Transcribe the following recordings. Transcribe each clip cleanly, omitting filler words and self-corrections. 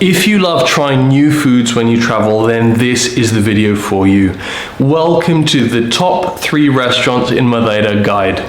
If you love trying new foods when you travel, then this is the video for you. Welcome to the top 3 restaurants in Madeira guide.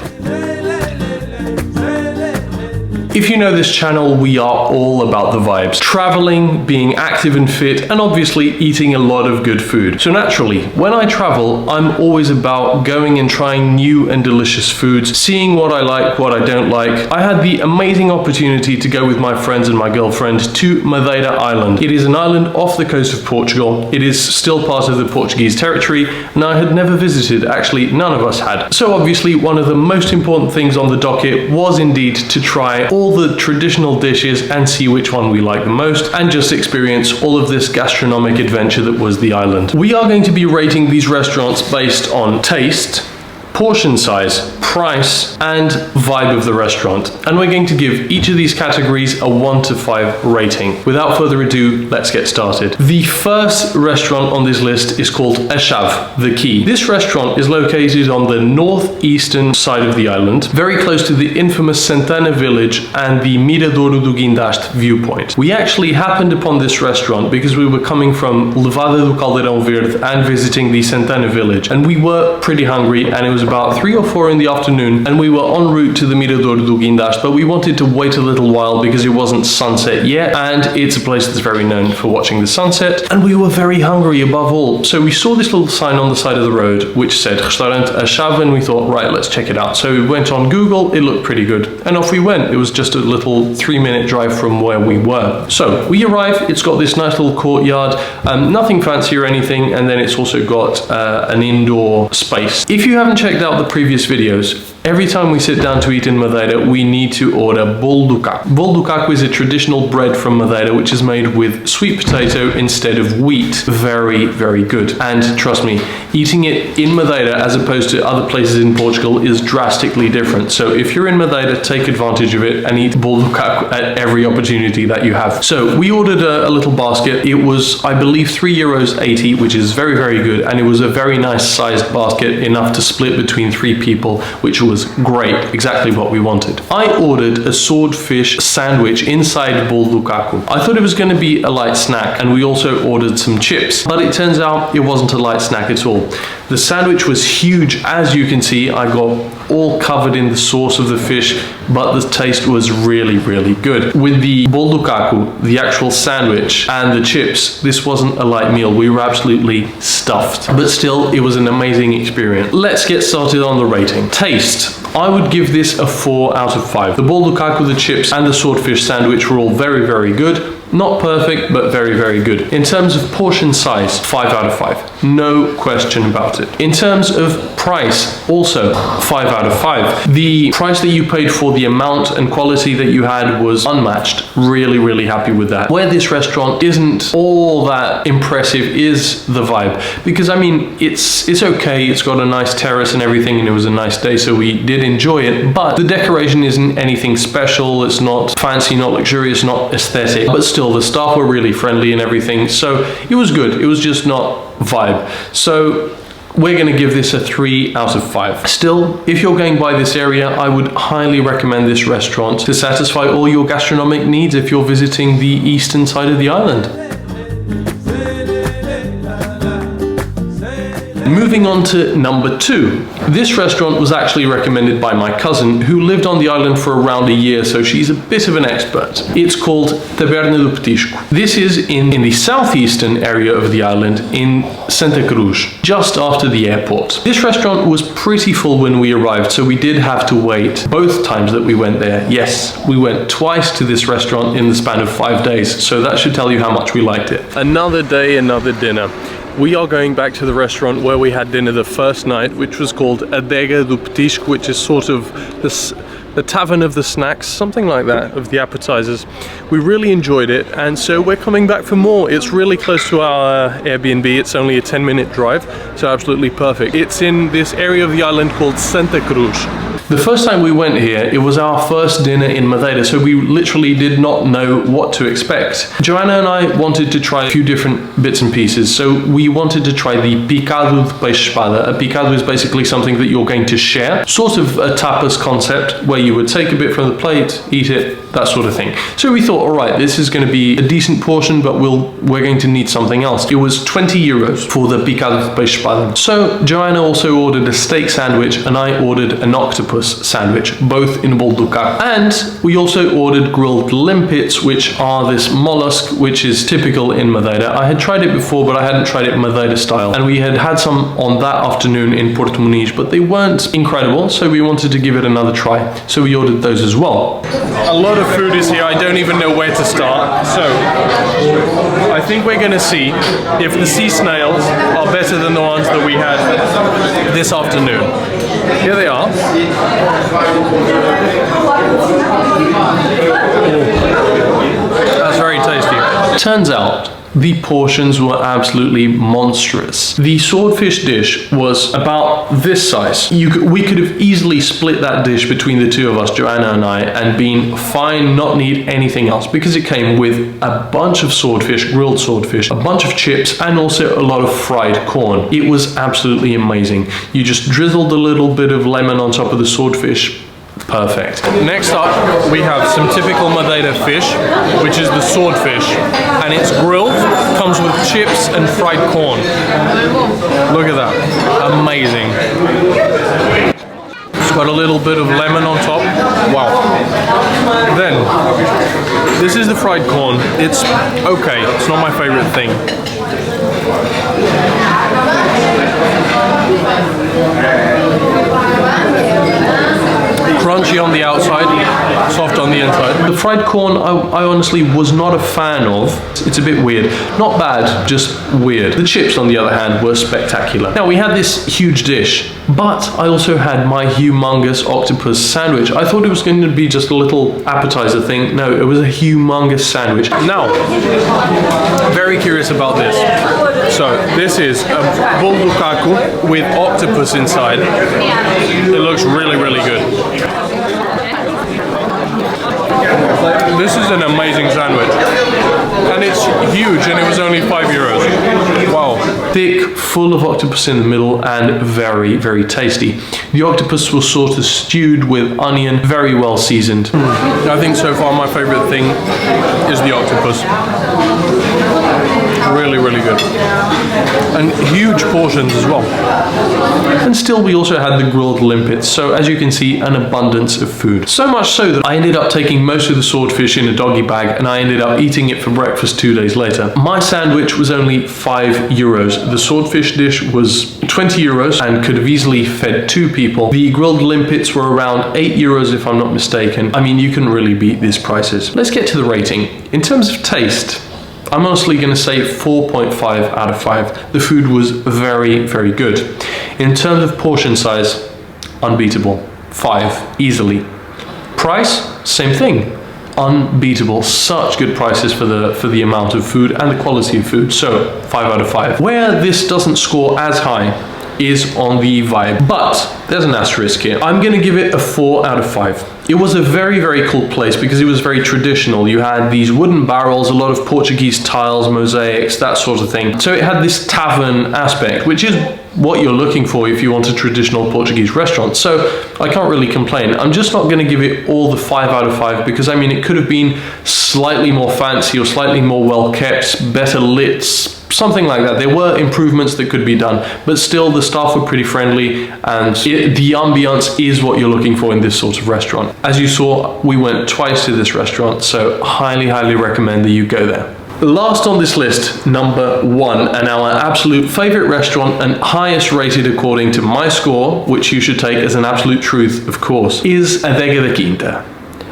If you know this channel, we are all about the vibes. Traveling, being active and fit, and obviously eating a lot of good food. So naturally, when I travel, I'm always about going and trying new and delicious foods, seeing what I like, what I don't like. I had the amazing opportunity to go with my friends and my girlfriend to Madeira Island. It is an island off the coast of Portugal. It is still part of the Portuguese territory, and I had never visited. Actually, none of us had. So obviously, one of the most important things on the docket was indeed to try all the traditional dishes and see which one we like the most, and just experience all of this gastronomic adventure that was the island. We are going to be rating these restaurants based on taste, portion size, price, and vibe of the restaurant. And we're going to give each of these categories a 1 to 5 rating. Without further ado, let's get started. The first restaurant on this list is called a chave, the key. This restaurant is located on the northeastern side of the island, very close to the infamous Santana Village and the Miradouro do Guindaste viewpoint. We actually happened upon this restaurant because we were coming from Levada do Caldeirão Verde and visiting the Santana Village, and we were pretty hungry, and it was about 3 or 4 in the afternoon, and we were en route to the Miradouro do Guindaste, but we wanted to wait a little while because it wasn't sunset yet, and it's a place that's very known for watching the sunset, and we were very hungry above all. So we saw this little sign on the side of the road which said Restaurant a Chave, and we thought, right, let's check it out. So we went on Google, it looked pretty good, and off we went. It was just a little 3-minute drive from where we were. So we arrived, it's got this nice little courtyard, nothing fancy or anything, and then it's also got an indoor space. If you haven't checked out the previous videos, every time we sit down to eat in Madeira, we need to order bolo do caco. Bolo do caco is a traditional bread from Madeira which is made with sweet potato instead of wheat. Very, very good. And trust me, eating it in Madeira as opposed to other places in Portugal is drastically different. So if you're in Madeira, take advantage of it and eat bolo do caco at every opportunity that you have. So we ordered a little basket. It was, I believe, €3.80, which is very, very good. And it was a very nice sized basket, enough to split between 3 people, which was great, exactly what we wanted. I ordered a swordfish sandwich inside bolo do caco. I thought it was going to be a light snack, and we also ordered some chips, but it turns out it wasn't a light snack at all. The sandwich was huge, as you can see. I got all covered in the sauce of the fish, but the taste was really, really good. With the bolo do caco, the actual sandwich, and the chips, this wasn't a light meal. We were absolutely stuffed, but still, it was an amazing experience. Let's get started on the rating. Taste. I would give this a 4 out of 5. The bolo do caco, the chips, and the swordfish sandwich were all very, very good. Not perfect, but very, very good. In terms of portion size, 5 out of 5. No question about it. In terms of price, also 5 out of 5. The price that you paid for the amount and quality that you had was unmatched. Really, really happy with that. Where this restaurant isn't all that impressive is the vibe. Because, I mean, it's okay. It's got a nice terrace and everything, and it was a nice day, so we did enjoy it. But the decoration isn't anything special. It's not fancy, not luxurious, not aesthetic. But still, the staff were really friendly and everything, so it was good. It was just not vibe. So we're going to give this a 3 out of 5. Still, if you're going by this area, I would highly recommend this restaurant to satisfy all your gastronomic needs if you're visiting the eastern side of the island. Moving on to number 2. This restaurant was actually recommended by my cousin, who lived on the island for around a year, so she's a bit of an expert. It's called Taberna do Petisco. This is in the southeastern area of the island in Santa Cruz, just after the airport. This restaurant was pretty full when we arrived, so we did have to wait both times that we went there. Yes, we went twice to this restaurant in the span of 5 days, so that should tell you how much we liked it. Another day, another dinner. We are going back to the restaurant where we had dinner the first night, which was called Adega do Petisco, which is sort of the tavern of the snacks, something like that, of the appetizers. We really enjoyed it, and so we're coming back for more. It's really close to our Airbnb. It's only a 10-minute drive, so absolutely perfect. It's in this area of the island called Santa Cruz. The first time we went here, it was our first dinner in Madeira, so we literally did not know what to expect. Joanna and I wanted to try a few different bits and pieces, so we wanted to try the picado de peixe espada. A picado is basically something that you're going to share, sort of a tapas concept, where you would take a bit from the plate, eat it, that sort of thing. So we thought, all right, this is going to be a decent portion, but we're going to need something else. It was 20 euros for the picado de peixe espada. So Joanna also ordered a steak sandwich, and I ordered an octopus sandwich, both in bolo do caco. And we also ordered grilled limpets, which are this mollusk, which is typical in Madeira. I had tried it before, but I hadn't tried it Madeira style. And we had had some on that afternoon in Porto Muniz, but they weren't incredible, so we wanted to give it another try. So we ordered those as well. A lot of food is here. I don't even know where to start. So I think we're going to see if the sea snails are better than the ones that we had this afternoon. Here they are. That's very tasty. Turns out the portions were absolutely monstrous. The swordfish dish was about this size. We could have easily split that dish between the two of us, Joanna and I, and been fine, not need anything else, because it came with a bunch of swordfish, grilled swordfish, a bunch of chips, and also a lot of fried corn. It was absolutely amazing. You just drizzled a little bit of lemon on top of the swordfish. Perfect. Next up, we have some typical Madeira fish, which is the swordfish, and it's grilled, comes with chips and fried corn. Look at that, amazing. It's got a little bit of lemon on top. Wow. Then, this is the fried corn. It's okay, it's not my favorite thing. Crunchy on the outside, soft on the inside. The fried corn, I honestly was not a fan of. It's a bit weird. Not bad, just weird. The chips, on the other hand, were spectacular. Now, we had this huge dish, but I also had my humongous octopus sandwich. I thought it was going to be just a little appetizer thing. No, it was a humongous sandwich. Now, very curious about this. So, this is a bolo do caco with octopus inside. It looks really, really good. This is an amazing sandwich, and it's huge, and it was only €5. Wow. Thick, full of octopus in the middle, and very, very tasty. The octopus was sort of stewed with onion, very well seasoned. I think so far my favorite thing is the octopus. Really, really good. And huge portions as well. And still, we also had the grilled limpets, so as you can see, an abundance of food. So much so that I ended up taking most of the swordfish in a doggy bag, and I ended up eating it for breakfast 2 days later. My sandwich was only €5. The swordfish dish was €20 and could have easily fed 2 people. The grilled limpets were around €8 if I'm not mistaken. I mean, you couldn't really beat these prices. Let's get to the rating. In terms of taste, I'm honestly going to say 4.5 out of 5. The food was very, very good. In terms of portion size, unbeatable. 5, easily. Price, same thing. Unbeatable. Such good prices for the amount of food and the quality of food. So, 5 out of 5. Where this doesn't score as high is on the vibe, but there's an asterisk here. I'm going to give it a 4 out of 5. It was a very, very cool place because it was very traditional. You had these wooden barrels, a lot of Portuguese tiles, mosaics, that sort of thing. So it had this tavern aspect, which is what you're looking for if you want a traditional Portuguese restaurant. So I can't really complain. I'm just not going to give it all the 5 out of 5 because, I mean, it could have been slightly more fancy or slightly more well kept, better lit, something like that. There were improvements that could be done, but still the staff were pretty friendly, and the ambience is what you're looking for in this sort of restaurant. As you saw, we went twice to this restaurant, so highly, highly recommend that you go there. Last on this list, number 1, and our absolute favorite restaurant and highest rated according to my score, which you should take as an absolute truth, of course, is Adega da Quinta.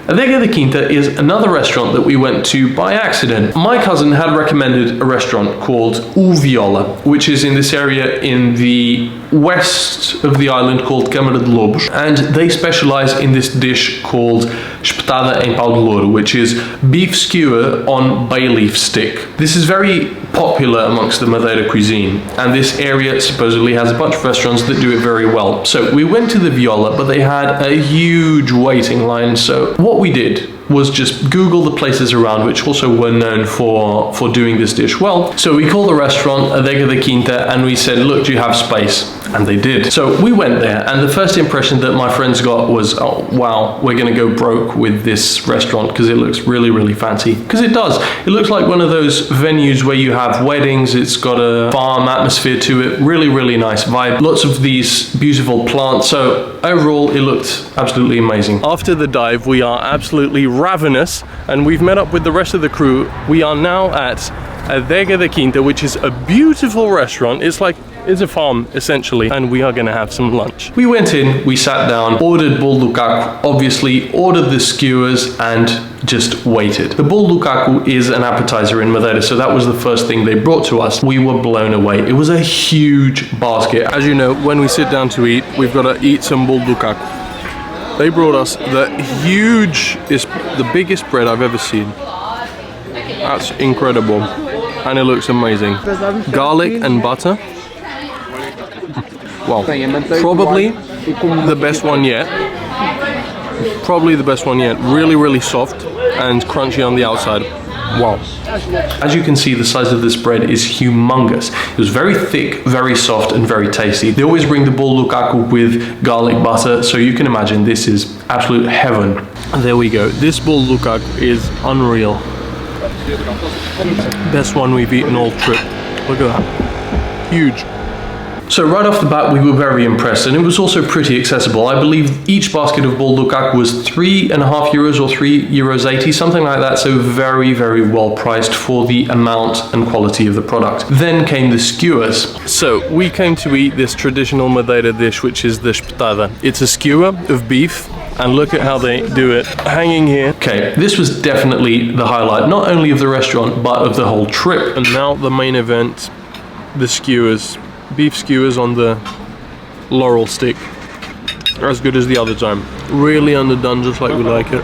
Adega da Quinta is another restaurant that we went to by accident. My cousin had recommended a restaurant called O Viola, which is in this area in the west of the island called Câmara de Lobos, and they specialize in this dish called espetada em pau de louro, which is beef skewer on bay leaf stick. This is very popular amongst the Madeira cuisine, and this area supposedly has a bunch of restaurants that do it very well. So we went to the Viola, but they had a huge waiting line, so what we did was just Google the places around which also were known for doing this dish well. So we called the restaurant Adega da Quinta and we said, look, do you have space? And they did. So we went there, and the first impression that my friends got was, oh wow, we're gonna go broke with this restaurant because it looks really, really fancy. Because it does. It looks like one of those venues where you have weddings, it's got a farm atmosphere to it, really, really nice vibe. Lots of these beautiful plants. So overall, it looked absolutely amazing. After the dive, we are absolutely ravenous, and we've met up with the rest of the crew. We are now at Adega da Quinta, which is a beautiful restaurant. It's a farm essentially, and we are gonna have some lunch. We went in, we sat down, ordered bolo do caco, obviously, ordered the skewers, and just waited. The bolo do caco is an appetizer in Madeira, so that was the first thing they brought to us. We were blown away. It was a huge basket. As you know, when we sit down to eat, we've got to eat some bolo do caco. They brought us the biggest bread I've ever seen. That's incredible. And it looks amazing. Garlic and butter. Wow. Probably the best one yet. Probably the best one yet. Really, really soft and crunchy on the outside. Wow. As you can see, the size of this bread is humongous. It was very thick, very soft, and very tasty. They always bring the bolo do caco with garlic butter, so you can imagine this is absolute heaven. And there we go. This bolo do caco is unreal. Best one we've eaten all trip. Look at that. Huge. So right off the bat, we were very impressed, and it was also pretty accessible. I believe each basket of bolo do caco was €3.50 or €3.80, something like that. So very, very well priced for the amount and quality of the product. Then came the skewers. So we came to eat this traditional Madeira dish, which is the espetada. It's a skewer of beef. And look at how they do it, hanging here. Okay, this was definitely the highlight, not only of the restaurant, but of the whole trip. And now the main event, the skewers. Beef skewers on the laurel stick. As good as the other time. Really underdone, just like we like it.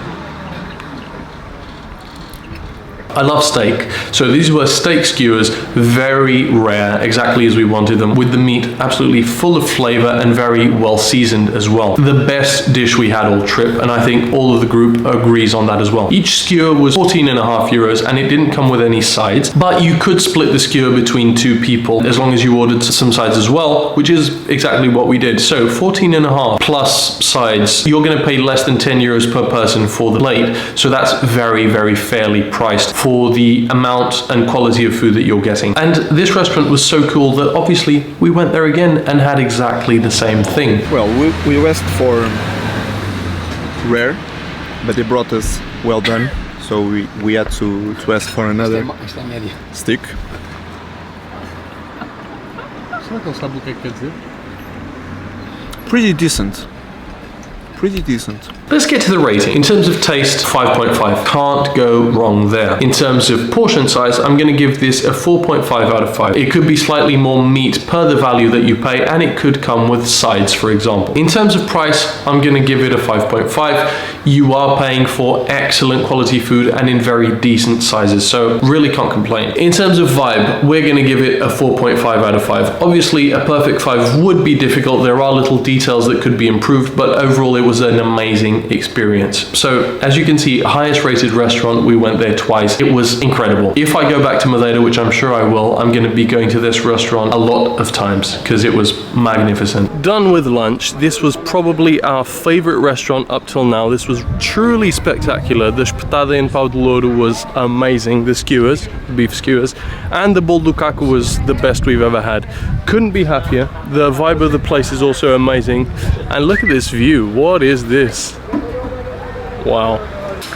I love steak, so these were steak skewers, very rare, exactly as we wanted them, with the meat absolutely full of flavor and very well seasoned as well. The best dish we had all trip, and I think all of the group agrees on that as well. Each skewer was €14.50, and it didn't come with any sides, but you could split the skewer between two people as long as you ordered some sides as well, which is exactly what we did. So 14.50 plus sides, you're going to pay less than €10 per person for the plate, so that's very, very fairly priced for the amount and quality of food that you're getting. And this restaurant was so cool that obviously we went there again and had exactly the same thing. Well, we asked for rare, but they brought us well done, so we had to ask for another stick. Pretty decent. Pretty decent. Let's get to the rating. In terms of taste, 5.5. Can't go wrong there. In terms of portion size, I'm going to give this a 4.5 out of 5. It could be slightly more meat per the value that you pay, and it could come with sides, for example. In terms of price, I'm going to give it a 5.5. You are paying for excellent quality food and in very decent sizes, so really can't complain. In terms of vibe, we're going to give it a 4.5 out of 5. Obviously, a perfect 5 would be difficult. There are little details that could be improved, but overall, it was an amazing experience. So as you can see, highest rated restaurant, we went there twice. It was incredible. If I go back to Madeira, which I'm sure I will, I'm going to be going to this restaurant a lot of times because it was magnificent. Done with lunch. This was probably our favorite restaurant up till now. This was truly spectacular. The espetada em pau de louro was amazing. The skewers, beef skewers, and the bolo do caco was the best we've ever had. Couldn't be happier. The vibe of the place is also amazing. And look at this view. What is this? Wow.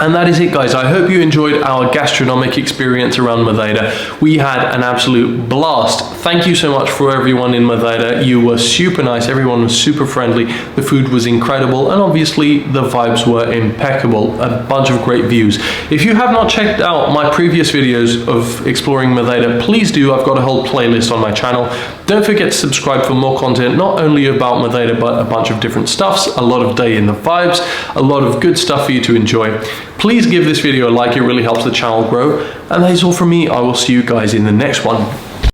And that is it, guys. I hope you enjoyed our gastronomic experience around Madeira. We had an absolute blast. Thank you so much for everyone in Madeira. You were super nice. Everyone was super friendly. The food was incredible. And obviously the vibes were impeccable. A bunch of great views. If you have not checked out my previous videos of exploring Madeira, please do. I've got a whole playlist on my channel. Don't forget to subscribe for more content, not only about Madeira, but a bunch of different stuffs, a lot of day in the vibes, a lot of good stuff for you to enjoy. Please give this video a like, it really helps the channel grow. And that is all from me. I will see you guys in the next one.